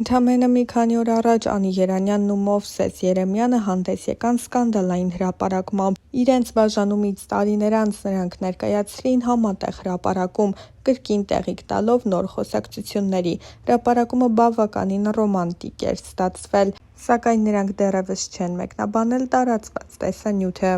Ընդամենը մի քանի օր առաջ Անի Երանյանն ու Մովսես Երեմյանը հանդես եկան սկանդալային հրապարակմամբ։ Իրենց բաժանումից տարիներ անց նրանք ներկայացրին համատեղ հրապարակում, կրկին տեղիք տալով նոր խոսակցությունների։ Հրապարակումը բավականին ռոմանտիկ էր ստացվել, սակայն նրանք դեռևս չեն մեկնաբանել տարածված տեսանյութը։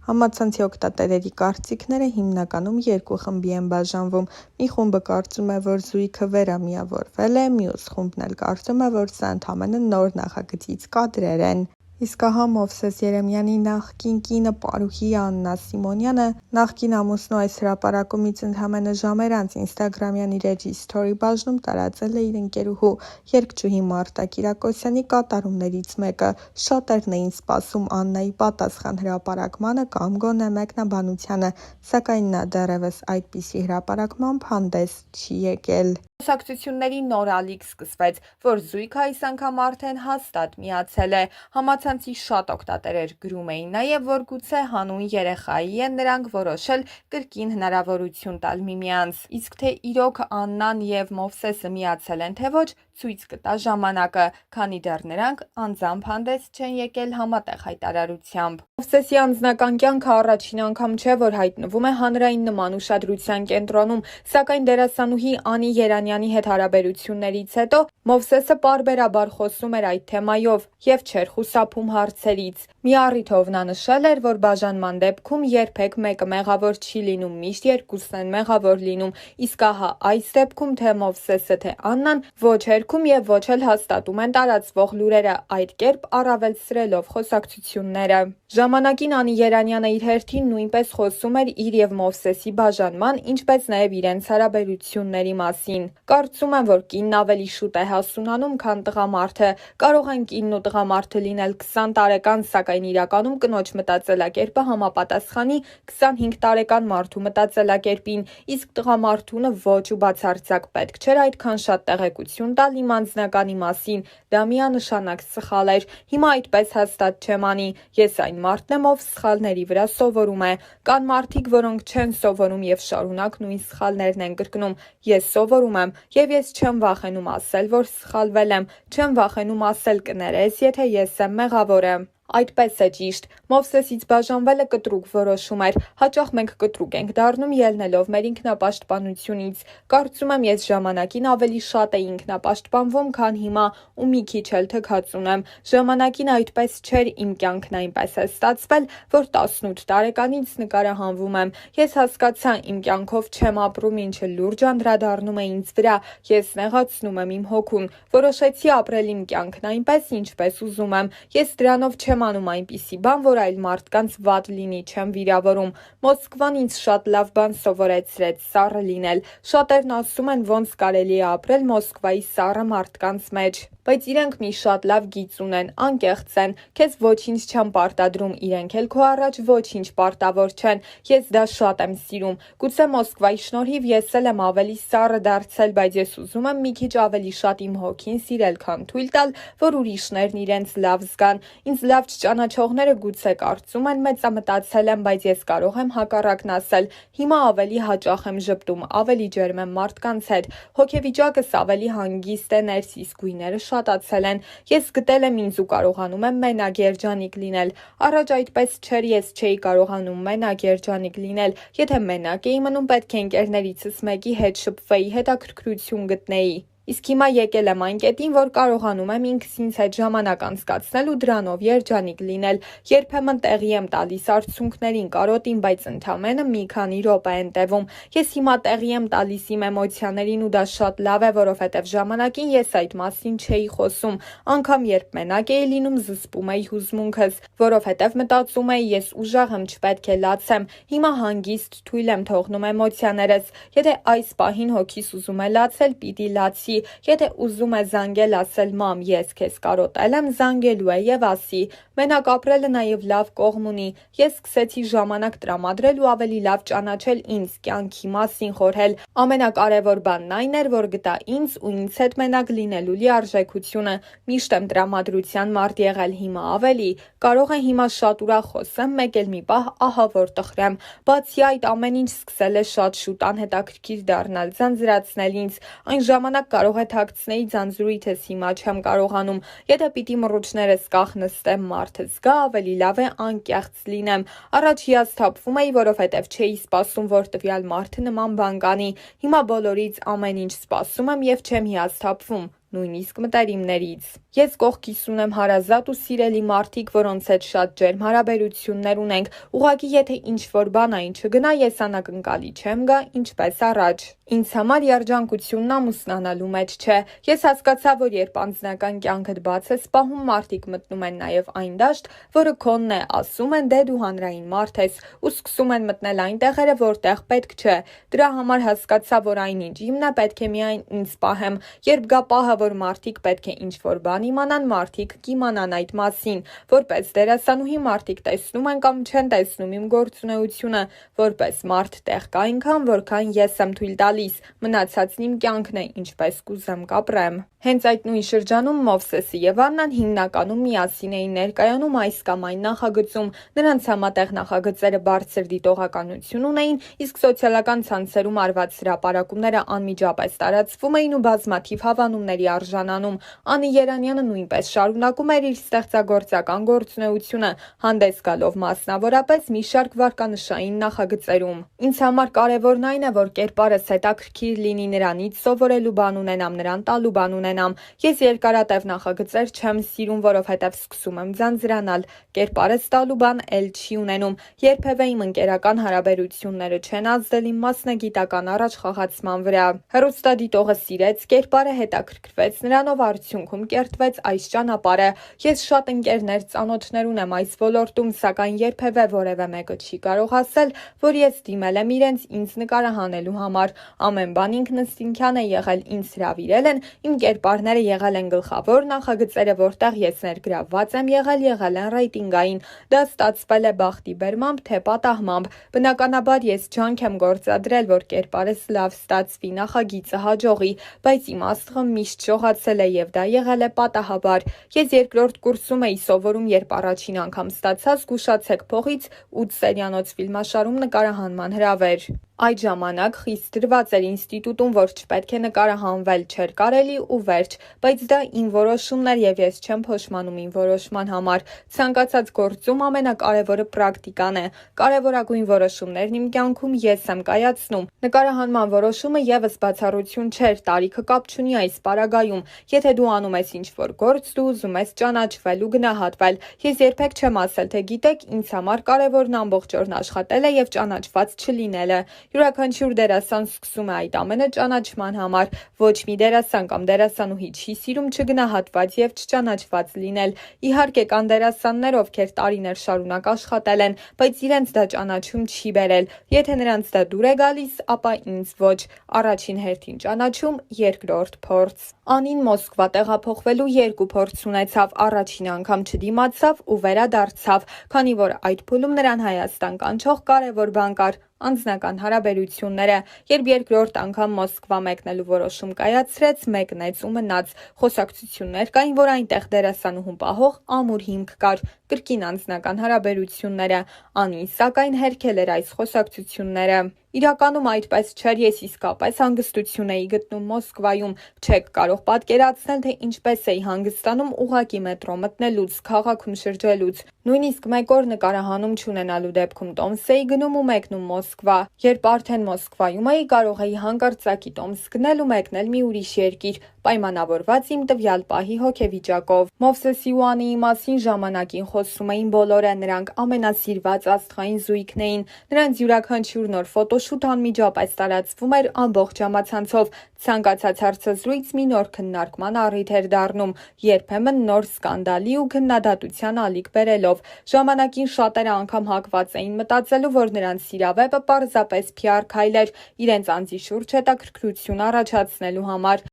Համացանցի օգտատերերի կարծիքները հիմնականում երկու խմբի են բաժանվում։ Մի խումբը կարծում է, որ զույգը վերամիավորվել է, մյուս խումբն էլ կարծում է, որ սա ընդամենը նոր նախագծից կադրեր են։ Իսկ ահա Մովսես Երեմյանի նախկին կինը Պարուհի Աննա Սիմոնյանը նախկին ամուսնու այս հրապարակումից ընդամենը ժամեր անց ինստագրամյան իր էջի սթորի բաժնում տարածել է իր ընկերուհու երգչուհի Մարտա Կիրակոսյանի կատարումներից մեկը։ Շատերն էին սպասում Աննայի պատասխան հրապարակմանը կամ գոնե մեկնաբանությանը, սակայն նա դեռևս այդպիսի հրապարակմամբ հանդես չի եկել։ Խոսակցությունների նոր ալիք սկսվեց, որ զույգը այս անգամ արդեն հաստատ միացել է։ Համացանցի շատ օգտատերեր գրում էին նաև, որ գուցե հանուն երեխայի են նրանք որոշել կրկին հնարավորություն տալ միմյանց։ Իսկ թե իրոք Աննան եւ Մովսեսը միացել են, թե ոչ, ցույց կտա ժամանակը, քանի դեռ նրանք անձամբ հանդես չեն եկել համատեղ հայտարարությամբ։ Մովսեսի անձնական կյանքը առաջին անգամ չէ, որ հայտնվում է հանրային նման ուշադրության կենտրոնում, սակայն դերասանուհի Անի Երանյանի հետ հարաբերություններից հետո Մովսեսը պարբերաբար խոսում էր այդ թեմայով եւ չէր խուսափում հարցերից։ Մի առիթով նա նշել էր, որ բաժանման դեպքում երբեք մեկը մեղավոր չի լինում, միշտ երկուսն են մեղավոր լինում, իսկ ահա այս դեպքում թե Մովսեսը, թե Աննան ոչ հերքում եւ ոչ էլ հաստատում են տարածվող լուրերը, այդ կերպ առավելցրելով խոսակցությունները։ Ժամանակին Անի Երանյանը իր հերթին նույնպես խոսում էր իր եւ Մովսեսի բաժանման, ինչպես նաեւ իրենց հարաբերությունների մասին։ Կարծում եմ, որ կինն ավելի շուտ է հասունանում, քան տղամարդը։ Կարող են կինն ու տղամարդը լինել 20 տարեկան, սակայն իրականում կնոջ մտածելակերպը համապատասխանի 25 տարեկան մարդու մտածելակերպին, իսկ տղամարդունը ոչ ու բացարձակ պետք չէր այդքան շատ տեղեկություն տալ իմ անձնականի մասին, դա միանշանակ սխալ էր։ Հիմա այդպես հաստատ չեմ անի, ես այն մարդն եմ, ով սխալների վրա սովորում է։ Կան մարդիկ, որոնք չեն սովորում եւ շարունակ նույն սխալներն են կրկնում։ Ես սովորում եմ եւ ես չեմ վախենում ասել, որ սխալվել եմ, չեմ վախենում ասել կներես, եթե ես եմ մեղավորը։ Այդպես է ճիշտ։ Մովսեսից բաժանվելը կտրուկ որոշում էր։ Հաճախ մենք կտրուկ ենք դառնում ելնելով մեր ինքնապաշտպանությունից։ Կարծում եմ ես ժամանակին ավելի շատ էի ինքնապաշտպանվում, քան հիմա ու մի քիչ էլ թքած ունեմ։ Ժամանակին այդպես չէր, իմ կյանքն այնպես է ստացվել, որ 18 տարեկանից նկարահանվում եմ։ Ես հասկացա իմ կյանքով չեմ ապրում, ինչը լուրջ անդրադառնում է ինձ վրա։ Ես նեղացնում եմ իմ հոգուն։ Որոշեցի ապրել իմ կյանքն այնպես, ինչպես ուզում եմ։ Ես դրանով չեմ անում այնպիսի բան, որ այլ մարդկանց վատ լինի, չեմ վիրավորում։ Մոսկվան ինձ շատ լավ բան սովորեցրեց՝ սառը լինել։ Շատերն ասում են, ոնց կարելի է ապրել Մոսկվայի սառը մարդկանց մեջ, բայց իրենք մի շատ լավ գիծ ունեն, անկեղծ են, քեզ ոչինչ չեն պարտադրում, իրենք էլ քո առաջ ոչինչ պարտավոր չեն։ Ես դա շատ եմ սիրում։ Գուցե Մոսկվայի շնորհիվ ես էլ եմ ավելի սառը դարձել, բայց ես ուզում եմ մի քիչ ավելի շատ իմ հոգին սիրել, քան թույլ տալ, որ ուրիշներն իրենց լավ զգան։ Ինձ լավ չճանաչողները գուցե կարծում են մեծամտածել եմ, բայց ես կարող եմ հակառակն ասել։ Հիմա ավելի հաճախ եմ ժպտում, ավելի ջերմ եմ մարդկանց հետ։ Հոգեվիճակս ավելի հանգիստ է, ներսիս գույները շատացել են։ Ես գտել եմ ինձ ու կարողանում եմ մենակ երջանիկ լինել։ Առաջ այդպես չէր, ես չէի կարողանում մենակ երջանիկ լինել։ Եթե մենակ էի մնում, պետք է ընկերներիցս մեկի հետ շփվեի, հետաքրքրություն գտնեի։ Իսկ հիմա եկել եմ այն կետին, որ կարողանում եմ ինքս ինձ հետ ժամանակ անցկացնել ու դրանով երջանիկ լինել։ Երբեմն տեղի եմ տալիս արցունքներին, կարոտին, բայց ընդամենը մի քանի րոպե են տևում։ Ես հիմա տեղի եմ տալիս իմ էմոցիաներին ու դա շատ լավ է, որովհետև ժամանակին ես այդ մասին չէի խոսում։ Անգամ երբ մենակ էի լինում, զսպում էի հուզմունքս, որովհետև մտածում էի ես ուժեղ եմ, չպետք է լացեմ։ Հիմա հանգիստ թույլ եմ թողնում էմոցիաներս։ Եթե այս պահին հոգիս ուզում է լացել, պիտի լացի։ Եթե ուզում է զանգել, ասել մամ, ես քեզ կարոտել եմ, զանգելու է եւ ասի։ Մենակ ապրելը նաեւ լավ կողմ ունի։ Ես սկսեցի ժամանակ տրամադրել ու ավելի լավ ճանաչել ինձ, կյանքի մասին խորհել։ Ամենակարևոր բանն այն էր, որ գտա ինձ ու ինձ հետ մենակ լինելու լիարժեքությունը։ Միշտ եմ տրամադրության մարդ եղել, հիմա ավելի։ Կարող է հիմա շատ ուրախ խոսեմ, մեկ էլ մի պահ ահա որ տխրեմ։ Բացի այդ, ամեն ինչ սկսել է շատ շուտ անհետաքրքիր դառնալ, ձանձրացնել ինձ։ Այն ժամանակ կարող կարող է թաքցնեի ձանձրույթս հիմա չեմ կարողանում, եթե պիտի մռուչներս կախ նստեմ մարդը զգա, ավելի լավ է անկեղծ լինեմ, առաջ հիասթափվում էի, որովհետև չէի սպասում, որ տվյալ մարդը նման բան կանի, հիմա բոլորից ամեն ինչ սպասում եմ և չեմ հիասթափվում, նույնիսկ մտերիմներից։ Ես կողքիս ունեմ հարազատ ու սիրելի մարդիկ, որոնց հետ շատ ջերմ հարաբերություններ ունենք, ուղղակի եթե ինչ-որ բանային չգնա, ես անակնկալի չեմ գա, ինչպես առաջ։ Ինձ համար երջանկությունն ամուսնանալու մեջ չէ։ Ես հասկացա, որ երբ անձնական կյանքդ բաց ես պահում, մարդիկ մտնում են նաև այն դաշտ, որը քոնն է, ասում են դե դու հանրային մարդ ես ու սկսում են մտնել այն տեղերը, որտեղ պետք չէ։ Դրա համար հասկացա, որ այնինչ իմն է, պետք է միայն ինձ պահեմ։ Երբ գա պահը, որ մարդիկ պետք է ինչ-որ բան իմանան, մարդիկ կիմանան այդ մասին։ Որպես դերասանուհի մարդիկ տեսնում են կամ չեն տեսնում իմ գործունեությունը, որպես մարդ տեղ կա այնքան, որքան ես եմ թույլ տալիս, մնացածն իմ կյանքն է, ինչպես կուզեմ կապրեմ։ Հենց այդ նույն շրջանում Մովսեսը և Աննան հիմնականում միասին էին ներկայանում այս կամ այն նախագծում, նրանց համատեղ նախագծերը բարձր դիտողականություն ունեին, իսկ սոցիալական ցանցերում արված հրապարակումները անմիջապես տարածվում էին ու բազմաթիվ հավանումների արժանանում։ Անի Երանյանը նույնպես շարունակում էր իր ստեղծագործական գործունեությունը, հանդես գալով մասնավորապես մի շարք վարկանշային նախագծերում։ Ինձ համար կարևորն այն է, որ կերպարս հետաքրքիր լինի, նրանից սովորելու բան ունենամ, նրան տալու բան ունենամ։ Ես երկարատև նախագծեր չեմ սիրում, որովհետև սկսում եմ ձանձրանալ, կերպարս տալու բան էլ չի ունենում, երբևէ իմ ընկերական հարաբերությունները չեն ազդել իմ մասնագիտական առաջխաղացման վրա։ Հեռուստադիտողը սիրեց կերպարը, հետաքրքրվեց նրանով, արդյունքում կերտվեց այս ճանապարհը։ Ես շատ ընկերներ, ծանոթներ ունեմ այս ոլորտում, սակայն երբևէ որևէ մեկը չի կարող ասել, որ ես դիմել եմ իրենց ինձ նկարահանելու համար։ Ամեն բան ինքնըստինքյան է եղել, ինձ հրավիրել են, իմ կերպարները եղել են գլխավոր նախագծերը, որտեղ ես ներգրավված եմ եղել են ռեյտինգային։ Դա ստացվել է բախտի բերմամբ, թե պատահմամբ։ Բնականաբար ես ջանք եմ գործադրել, որ կերպարս լավ ստացվի, նախագիծը հաջողի, բայց իմ աստղը միշտ շողացել է և դա եղել է պատահաբար։ Ես երկրորդ կուրսում էի սովորում, երբ առաջին անգամ ստացա «Զգուշացեք փողից» 8 սերիանոց ֆիլմաշարում նկարահանման հրավեր։ Այդ ժամանակ խիստ դրված էր ինստիտուտում, որ չպետք է նկարահանվել, չէր կարելի ու վերջ, բայց դա իմ որոշումն էր և ես չեմ փոշմանում իմ որոշման համար։ Ցանկացած գործում ամենակարևորը պրակտիկան է։ Կարևորագույն որոշումներն իմ կյանքում ես եմ կայացնում։ Նկարահանման որոշումը ևս բացառություն չէր, տարիքը կապ չունի այս պարագայում։ Եթե դու անում ես ինչ-որ գործ, դու ուզում ես ճանաչվել ու գնահատվել։ Ես երբեք չեմ ասել, թե գիտեք, ինձ համար կարևորն ամբողջ օրն աշխատելը և ճանաչված չլինելը։ Յուրաքանչյուր դերասան սկսում է այդ ամենը ճանաչման համար։ Ոչ մի դերասան կամ դերասանուհի չի սիրում չգնահատված և չճանաչված լինել։ Իհարկե կան դերասաններ, ովքեր տարիներ շարունակ աշխատել են, բայց իրենց դա ճանաչում չի բերել։ Եթե նրանց դա դուր է գալիս, ապա ինձ ոչ։ Առաջին հերթին ճանաչում, երկրորդ փորձ։ Անին Մոսկվա տեղափոխվելու 2 փորձ ունեցավ, առաջին անգամ չդիմացավ ու վերադարձավ, քանի որ այդ փուլում նրան Հայաստան կանչող կարևոր բան կար՝ անձնական հարաբերությունները։ Երբ երկրորդ անգամ Մոսկվա մեկնելու որոշում կայացրեց, մեկնեց ու մնաց։ Խոսակցություններ կային, որ այնտեղ դերասանուհուն պահող ամուր հիմք կար՝ կրկին անձնական հարաբերությունները։ Անին սակայն հերքել էր այս խոսակցությունները։ Իրականում այդպես չէր, ես իսկապես հանգստություն էի գտնում Մոսկվայում։ Չեք կարող պատկերացնել, թե ինչպես էի հանգստանում ուղղակի մետրո մտնելուց, քաղաքում շրջելուց։ Նույնիսկ մեկ օր նկարահանում չունենալու դեպքում տոմս էի գնում ու մեկնում Մոսկվա։ Երբ արդեն Մոսկվայում էի, կարող էի հանկարծակի տոմս գնել ու մեկնել մի ուրիշ երկիր, պայմանավորված իմ տվյալ պահի հոգեվիճակով։ Մովսեսի ու Անիի մասին ժամանակին խոսում էին բոլորը, նրանք ամենասիրված աստղային զույգն էին։ Նրանց յուրաքանչյուր նոր ֆոտոշութ անմիջապես տարածվում էր ամբողջ համացանցով։ Ցանկացած հարցազրույց մի նոր քննարկման առիթ էր դառնում, երբեմն նոր սկանդալի ու քննադատության ալիք բերելով։ Ժամանակին շատերը անգամ հակված էին մտածելու, որ նրանց սիրավեպը պարզապես PR քայլ էր իրենց անձի շուրջ հետաքրքրություն առաջացնելու համար։